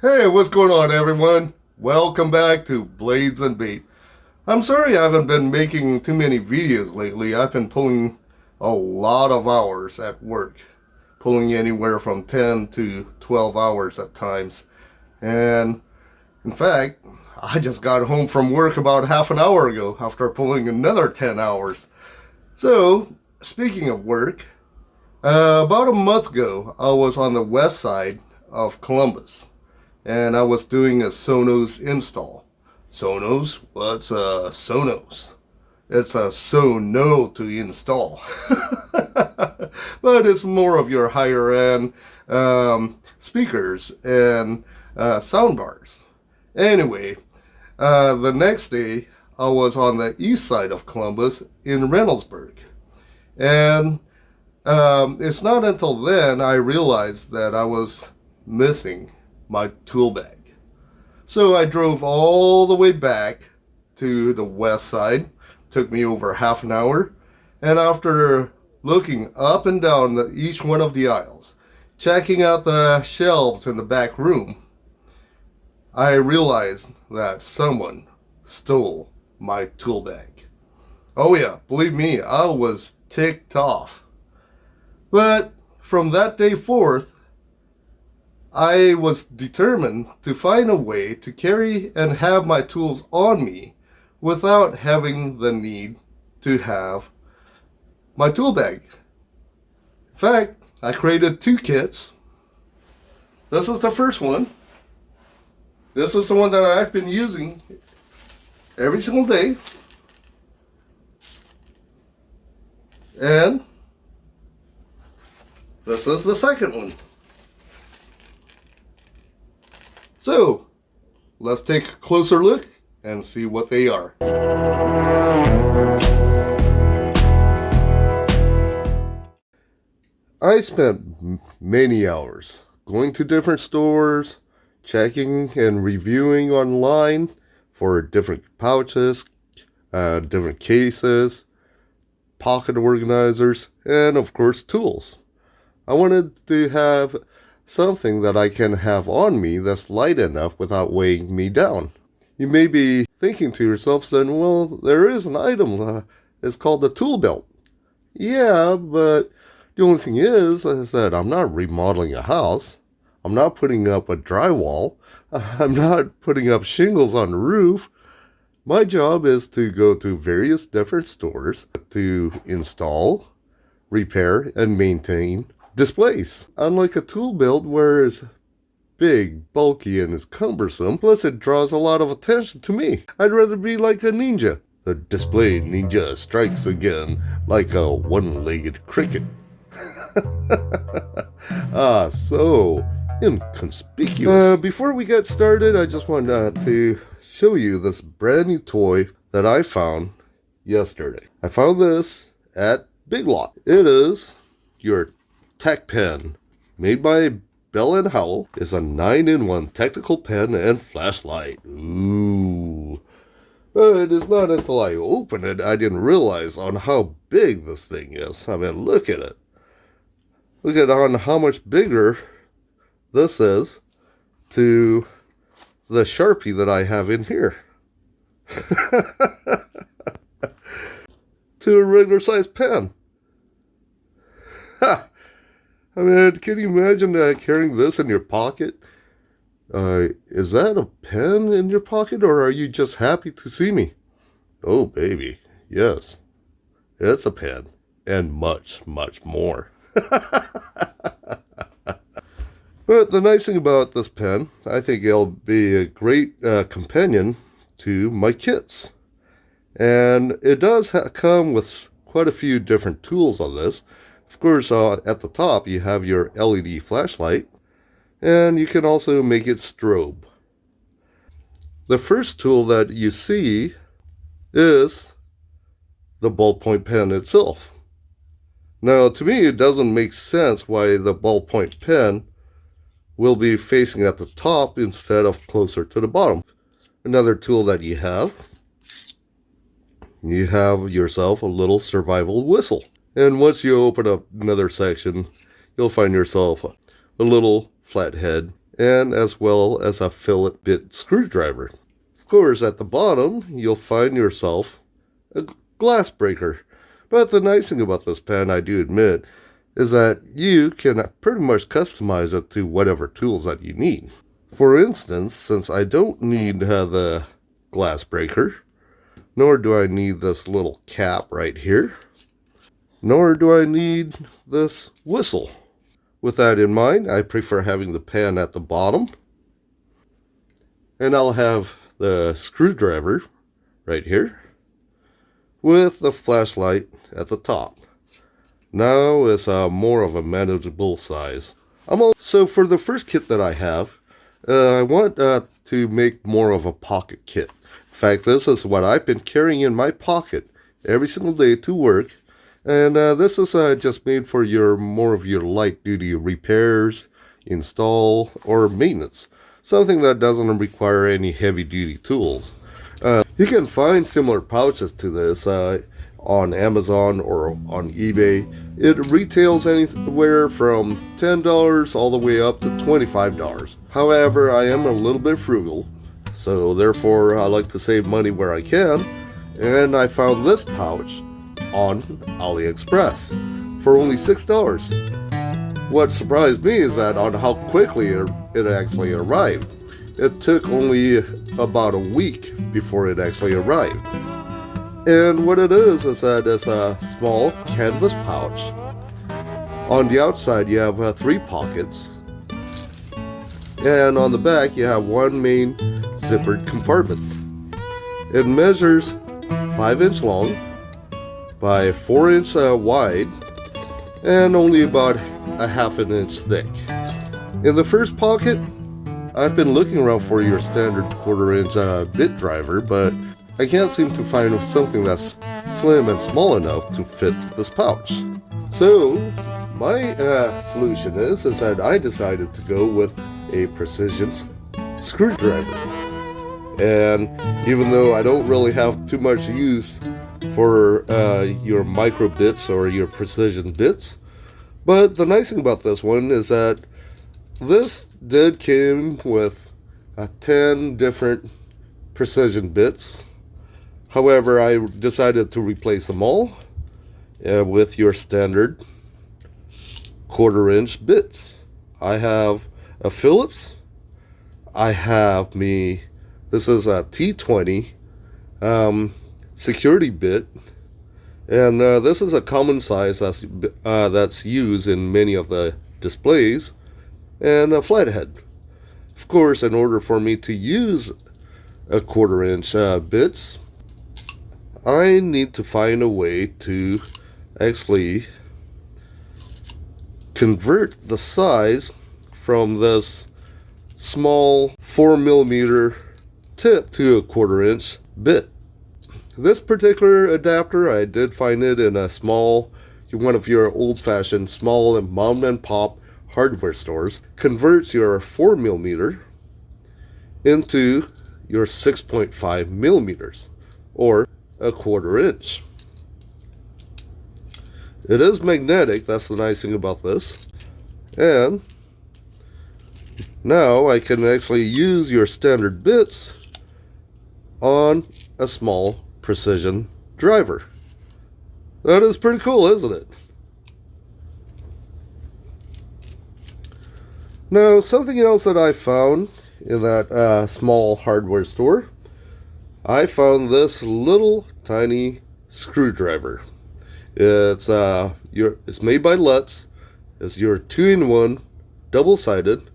Hey, what's going on, everyone? Welcome back to Blades and Bait. I'm sorry I haven't been making too many videos lately. I've been pulling a lot of hours at work, pulling anywhere from 10 to 12 hours at times. And in fact, I just got home from work about half an hour ago after pulling another 10 hours. So, speaking of work, about a month ago, I was on the west side of Columbus and I was doing a Sonos install. Sonos? What's a Sonos? It's a Sono to install. But it's more of your higher end speakers and sound bars. Anyway, the next day I was on the east side of Columbus in Reynoldsburg. And it's not until then I realized that I was missing my tool bag. So I drove all the way back to the west side. Took me over half an hour. And after looking up and down each one of the aisles, checking out the shelves in the back room, I realized that someone stole my tool bag. Oh yeah, believe me, I was ticked off. But from that day forth, I was determined to find a way to carry and have my tools on me without having the need to have my tool bag. In fact, I created two kits. This is the first one. This is the one that I've been using every single day. And this is the second one. So, let's take a closer look and see what they are. I spent many hours going to different stores, checking and reviewing online for different pouches, different cases, pocket organizers, and of course tools. I wanted to have something that I can have on me that's light enough without weighing me down. You may be thinking to yourself then, well, there is an item, it's called a tool belt. Yeah, but the only thing is that I'm not remodeling a house. I'm not putting up a drywall. I'm not putting up shingles on the roof. My job is to go to various different stores to install, repair, and maintain displays. Unlike a tool belt where it's big, bulky, and is cumbersome, plus it draws a lot of attention to me. I'd rather be like a ninja. The display ninja strikes again like a one-legged cricket. So inconspicuous. Before we get started, I just wanted to show you this brand new toy that I found yesterday. I found this at Big Lots. It is your Tech Pen, made by Bell & Howell. It's a 9-in-1 technical pen and flashlight. Ooh. But it's not until I opened it I didn't realize on how big this thing is. I mean, look at it. Look at on how much bigger this is to the Sharpie that I have in here. To a regular sized pen. Ha! I mean, can you imagine carrying this in your pocket? Is that a pen in your pocket, or are you just happy to see me? Oh, baby, yes. It's a pen, and much, much more. But the nice thing about this pen, I think it'll be a great companion to my kits. And it does come with quite a few different tools on this. Of course, at the top you have your LED flashlight, and you can also make it strobe. The first tool that you see is the ballpoint pen itself. Now, to me, it doesn't make sense why the ballpoint pen will be facing at the top instead of closer to the bottom. Another tool that you have yourself a little survival whistle. And once you open up another section, you'll find yourself a little flathead and as well as a fillet bit screwdriver. Of course, at the bottom, you'll find yourself a glass breaker. But the nice thing about this pen, I do admit, is that you can pretty much customize it to whatever tools that you need. For instance, since I don't need the glass breaker, nor do I need this little cap right here, nor do I need this whistle. With that in mind, I prefer having the pen at the bottom, and I'll have the screwdriver right here with the flashlight at the top. Now it's more of a manageable size. So for the first kit that I have, I want to make more of a pocket kit. In fact, this is what I've been carrying in my pocket every single day to work. And this is just made for more of your light duty repairs, install, or maintenance. Something that doesn't require any heavy duty tools. You can find similar pouches to this on Amazon or on eBay. It retails anywhere from $10 all the way up to $25. However, I am a little bit frugal, so therefore I like to save money where I can, and I found this pouch on AliExpress for only $6. What surprised me is that on how quickly it actually arrived. It took only about a week before it actually arrived. And what it is that it's a small canvas pouch. On the outside you have 3 pockets, and on the back you have one main zippered compartment. It measures 5-inch long by 4-inch wide and only about a half an inch thick. In the first pocket, I've been looking around for your standard 1/4-inch bit driver, but I can't seem to find something that's slim and small enough to fit this pouch. So my solution is that I decided to go with a precision screwdriver. And even though I don't really have too much use for your micro bits or your precision bits, but the nice thing about this one is that this did came with 10 different precision bits. However, I decided to replace them all with your standard 1/4-inch bits. I have a Phillips. I have this is a T20 security bit, and this is a common size that's used in many of the displays, and a flathead. Of course, in order for me to use a 1/4-inch bits, I need to find a way to actually convert the size from this small 4mm tip to a 1/4-inch bit. This particular adapter, I did find it in one of your old-fashioned small and mom and pop hardware stores. Converts your 4mm into your 6.5mm, or a 1/4-inch. It is magnetic, that's the nice thing about this. And now I can actually use your standard bits on a small precision driver. That is pretty cool, isn't it? Now, something else that I found in that small hardware store, I found this little tiny screwdriver. It's made by Lutz. It's your 2-in-1 double-sided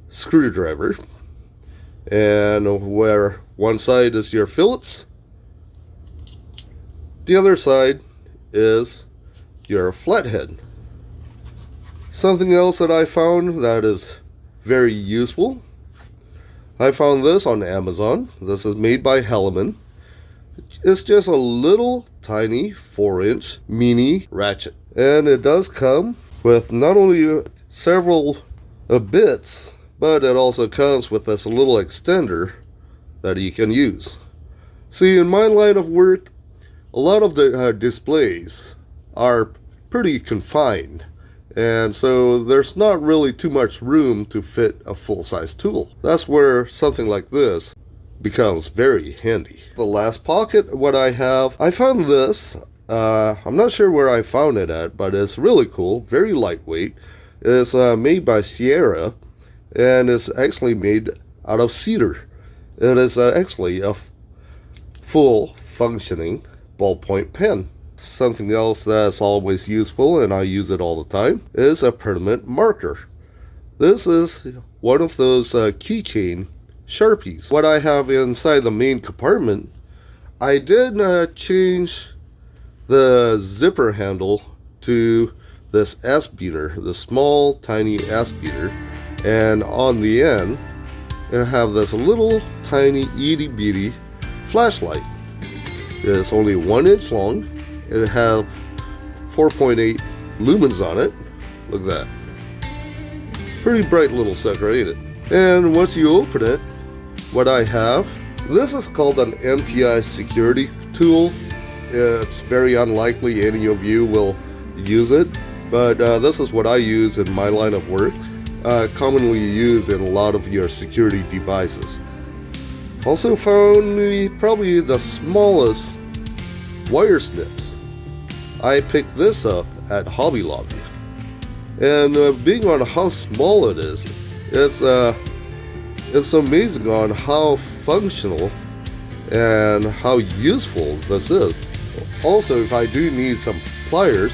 screwdriver, and where one side is your Phillips, the other side is your flathead. Something else that I found that is very useful, I found this on Amazon. This is made by Helaman. It's just a little tiny 4-inch mini ratchet, and it does come with not only several bits, but it also comes with this little extender that you can use. See, in my line of work, a lot of the displays are pretty confined, And so there's not really too much room to fit a full-size tool. That's where something like this becomes very handy. The last pocket, what I have, I found this. I'm not sure where I found it at, but it's really cool, very lightweight. It's made by Sierra, and it's actually made out of cedar. It is actually a full functioning ballpoint pen. Something else that's always useful, and I use it all the time, is a permanent marker. This is one of those keychain Sharpies. What I have inside the main compartment, I did change the zipper handle to this S-beater, the small tiny S-beater, and on the end I have this little tiny itty bitty flashlight. It's only 1 inch long. It has 4.8 lumens on it. Look at that. Pretty bright little sucker, ain't it? And once you open it, what I have, this is called an MTI security tool. It's very unlikely any of you will use it, but this is what I use in my line of work, commonly used in a lot of your security devices. Also found probably the smallest wire snips. I picked this up at Hobby Lobby, and being on how small it is, it's amazing on how functional and how useful this is. Also, if I do need some pliers,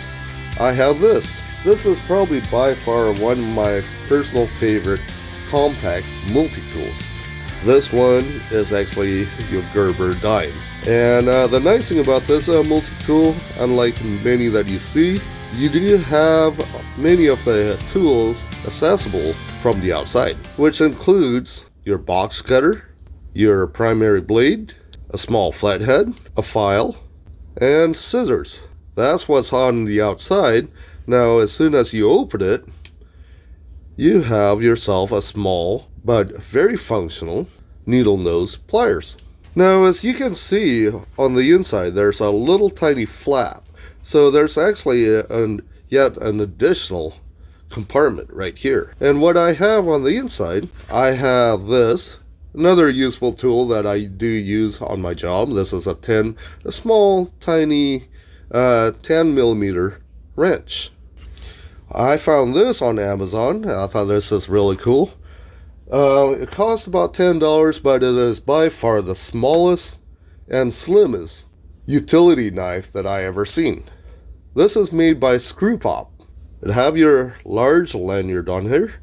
I have this. This is probably by far one of my personal favorite compact multi-tools. This one is actually your Gerber dime. And the nice thing about this multi-tool, unlike many that you see, you do have many of the tools accessible from the outside, which includes your box cutter, your primary blade, a small flathead, a file, and scissors. That's what's on the outside. Now, as soon as you open it, you have yourself a small but very functional needle nose pliers. Now, as you can see on the inside, there's a little tiny flap. So there's actually yet an additional compartment right here. And what I have on the inside, I have this, another useful tool that I do use on my job. This is a small, tiny 10 millimeter wrench. I found this on Amazon. I thought this is really cool. It costs about $10, but it is by far the smallest and slimmest utility knife that I ever seen. This is made by Screw Pop. It have your large lanyard on here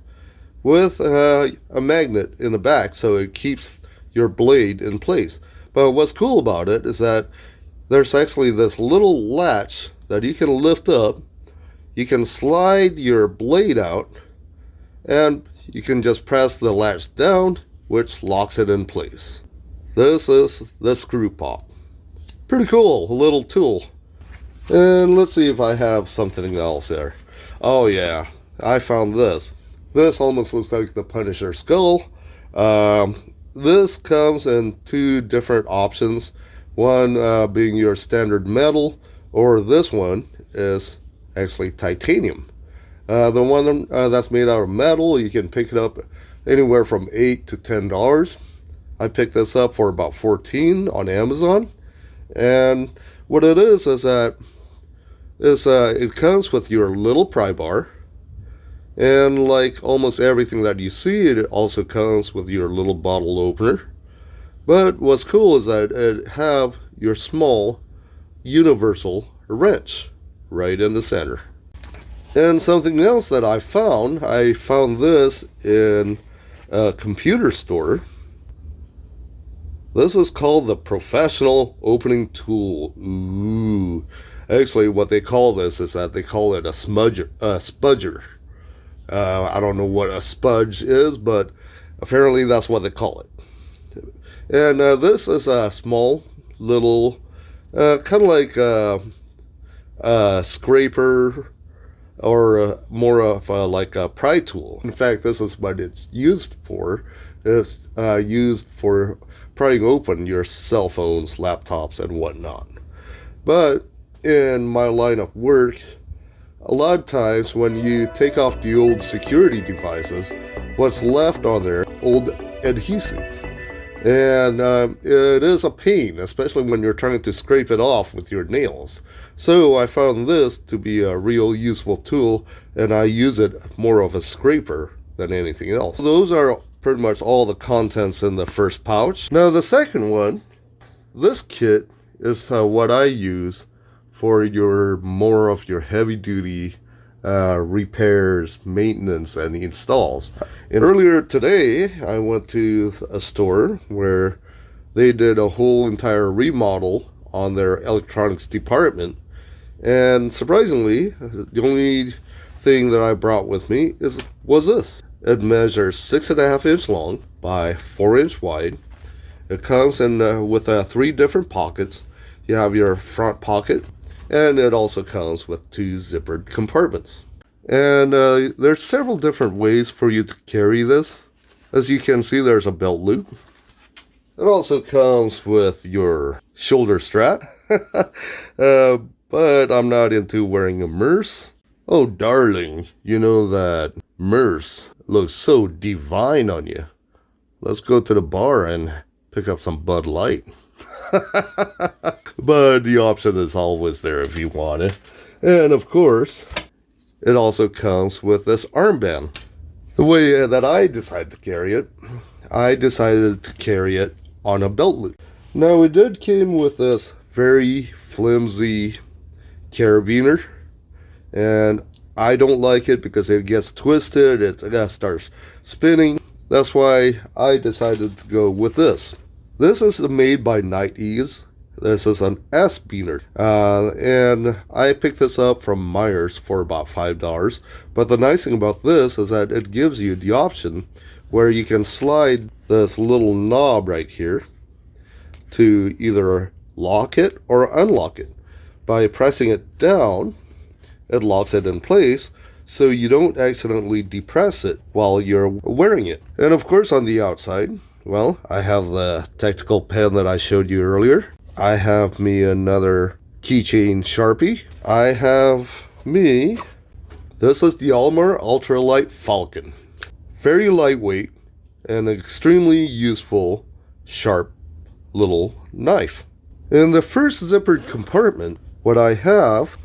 with a magnet in the back, so it keeps your blade in place. But what's cool about it is that there's actually this little latch that you can lift up. You can slide your blade out, and you can just press the latch down, which locks it in place. This is the Screw Pop. Pretty cool, a little tool. And let's see if I have something else there. Oh yeah, I found this. This almost looks like the Punisher skull. This comes in two different options. One being your standard metal, or this one is actually titanium. The one that's made out of metal, you can pick it up anywhere from $8 to $10. I picked this up for about $14 on Amazon. And what it is that it comes with your little pry bar, and like almost everything that you see, it also comes with your little bottle opener. But what's cool is that it have your small universal wrench right in the center. And something else that I found this in a computer store. This is called the Professional Opening Tool. Ooh. Actually, what they call this is that they call it a spudger. I don't know what a spudge is, but apparently that's what they call it. And this is a small little, kind of like a scraper, or more of like a pry tool. In fact, this is what it's used for. It's used for prying open your cell phones, laptops, and whatnot. But in my line of work, a lot of times when you take off the old security devices, what's left on there, old adhesive. And it is a pain, especially when you're trying to scrape it off with your nails. So I found this to be a real useful tool, and I use it more of a scraper than anything else. Those are pretty much all the contents in the first pouch. Now the second one, this kit is what I use for your more of your heavy duty repairs, maintenance, and installs. And earlier today, I went to a store where they did a whole entire remodel on their electronics department. And surprisingly, the only thing that I brought with me was this. It measures 6.5 inch long by 4 inch wide. It comes in with 3 different pockets. You have your front pocket, and it also comes with 2 zippered compartments. And there's several different ways for you to carry this. As you can see, there's a belt loop. It also comes with your shoulder strap. But I'm not into wearing a Merce. Oh darling, you know that Merce looks so divine on you. Let's go to the bar and pick up some Bud Light. But the option is always there if you want it. And of course, it also comes with this armband. The way that I decided to carry it, I decided to carry it on a belt loop. Now it did came with this very flimsy carabiner, and I don't like it because it gets twisted, it starts spinning. That's why I decided to go with this. This is made by NightEase. This is an S-Beaner, and I picked this up from Myers for about $5. But the nice thing about this is that it gives you the option where you can slide this little knob right here to either lock it or unlock it. By pressing it down, it locks it in place so you don't accidentally depress it while you're wearing it. And of course on the outside, well, I have the tactical pen that I showed you earlier. I have me another keychain Sharpie. I have me, this is the Alamar Ultralight Falcon. Very lightweight and extremely useful, sharp little knife. In the first zippered compartment, what I have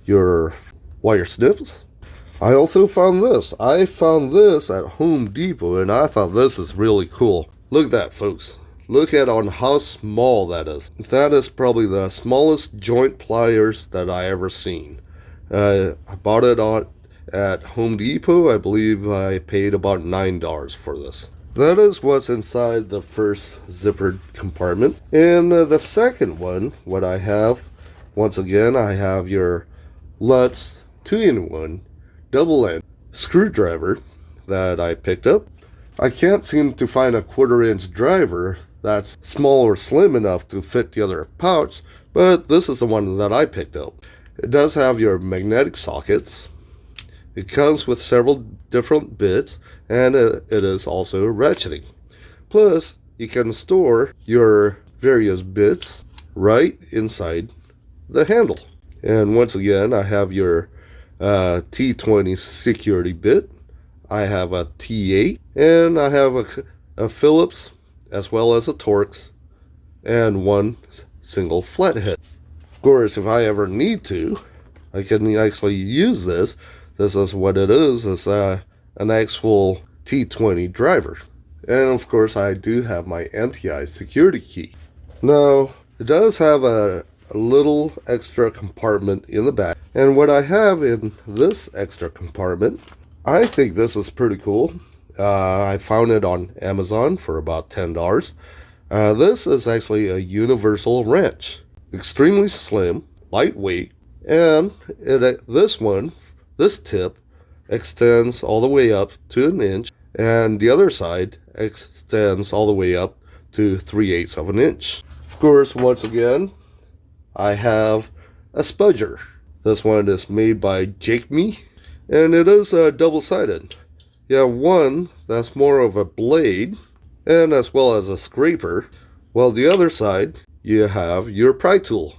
your wire snips. I also found this. I found this at Home Depot, and I thought this is really cool. Look at that, folks. Look at on how small that is. That is probably the smallest joint pliers that I ever seen. I bought it at Home Depot. I believe I paid about $9 for this. That is what's inside the first zippered compartment. And the second one, what I have, once again, I have your Lutz 2-in-1 double-end screwdriver that I picked up. I can't seem to find a 1/4-inch driver that's small or slim enough to fit the other pouch, but this is the one that I picked up. It does have your magnetic sockets. It comes with several different bits, and it is also ratcheting. Plus, you can store your various bits right inside the handle. And once again, I have your T20 security bit. I have a T8, and I have a Phillips, as well as a Torx, and one single flathead. Of course, if I ever need to, I can actually use this. This is what it is. It's an actual T20 driver. And of course, I do have my MTI security key. Now, it does have a little extra compartment in the back. And what I have in this extra compartment, I think this is pretty cool. I found it on Amazon for about $10. This is actually a universal wrench. Extremely slim, lightweight, and this tip extends all the way up to 1 inch, and the other side extends all the way up to 3/8 of an inch. Of course, once again, I have a spudger. This one is made by Jake-Me, and it is double-sided. You have one that's more of a blade, and as well as a scraper, while the other side, you have your pry tool.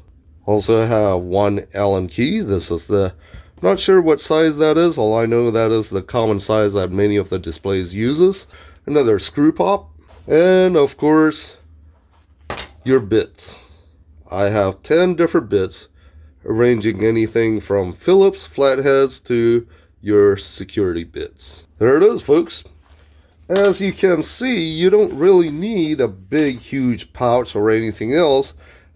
Also have one Allen key. This is the, not sure what size that is. All I know that is the common size that many of the displays uses. Another screw pop. And of course, your bits. I have 10 different bits, ranging anything from Phillips flatheads to your security bits. There it is, folks. As you can see, you don't really need a big, huge pouch or anything else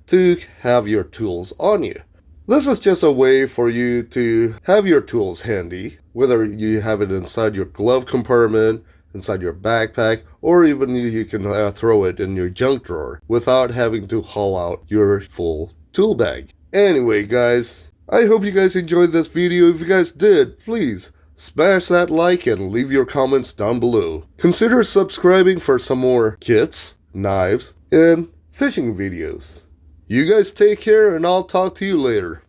to have your tools on you. This is just a way for you to have your tools handy, whether you have it inside your glove compartment, inside your backpack, or even you can throw it in your junk drawer without having to haul out your full tool bag. Anyway, guys, I hope you guys enjoyed this video. If you guys did, please smash that like and leave your comments down below. Consider subscribing for some more kits, knives, and fishing videos. You guys take care, and I'll talk to you later.